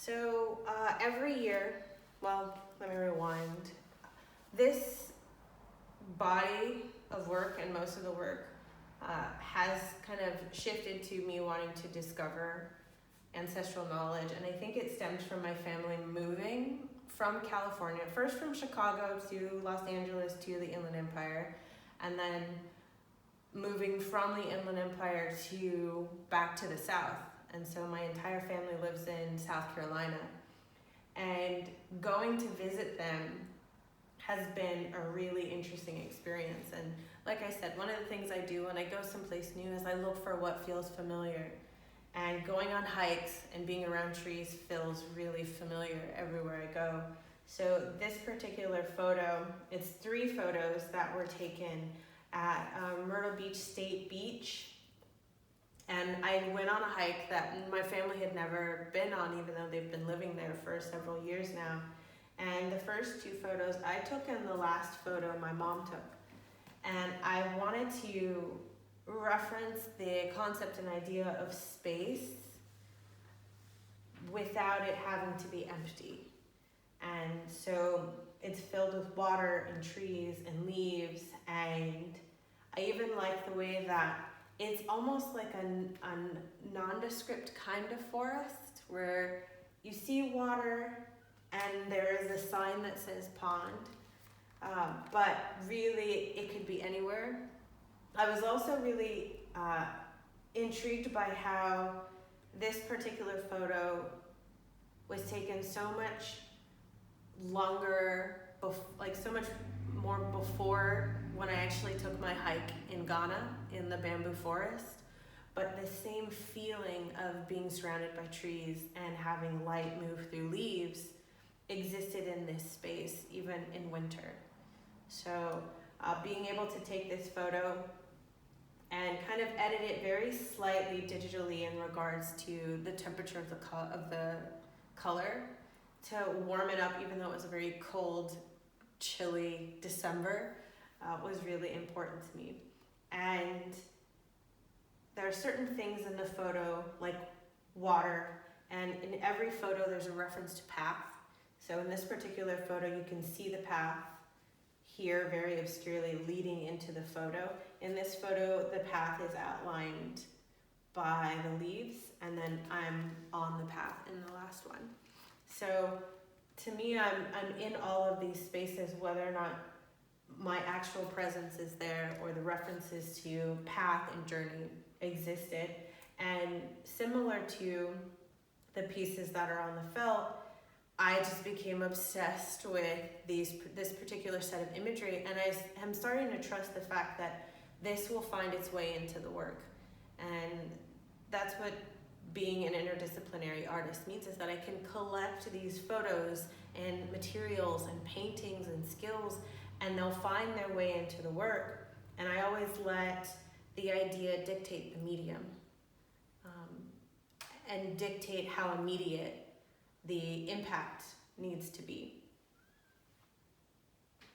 Every year, well, let me rewind. This body of work and most of the work has kind of shifted to me wanting to discover ancestral knowledge, and I think it stems from my family moving from California, first from Chicago to Los Angeles to the Inland Empire, and then moving from the Inland Empire to back to the South. And so my entire family lives in South Carolina, and going to visit them has been a really interesting experience. And like I said, one of the things I do when I go someplace new is I look for what feels familiar. And going on hikes and being around trees feels really familiar everywhere I go. So this particular photo, it's 3 photos that were taken at Myrtle Beach State Beach. And I went on a hike that my family had never been on, even though they've been living there for several years now. And the first 2 photos I took, and the last photo my mom took. And I wanted to reference the concept and idea of space without it having to be empty. And so it's filled with water and trees and leaves, and I even like the way that it's almost like a nondescript kind of forest where you see water and there is a sign that says pond, but really it could be anywhere. I was also really intrigued by how this particular photo was taken so much longer, so much more before when I actually took my hike in Ghana in the bamboo forest. But the same feeling of being surrounded by trees and having light move through leaves existed in this space, even in winter. So being able to take this photo and kind of edit it very slightly digitally in regards to the temperature of the color to warm it up, even though it was a very cold, chilly December, was really important to me. And there are certain things in the photo, like water, and in every photo there's a reference to path. So in this particular photo, you can see the path here very obscurely leading into the photo. In this photo, the path is outlined by the leaves, and then I'm on the path in the last one. So to me, I'm in all of these spaces, whether or not my actual presence is there or the references to path and journey existed. And similar to the pieces that are on the felt, I just became obsessed with this particular set of imagery, and I am starting to trust the fact that this will find its way into the work. And that's what being an interdisciplinary artist means, is that I can collect these photos and materials and paintings and skills, and they'll find their way into the work. And I always let the idea dictate the medium, and dictate how immediate the impact needs to be.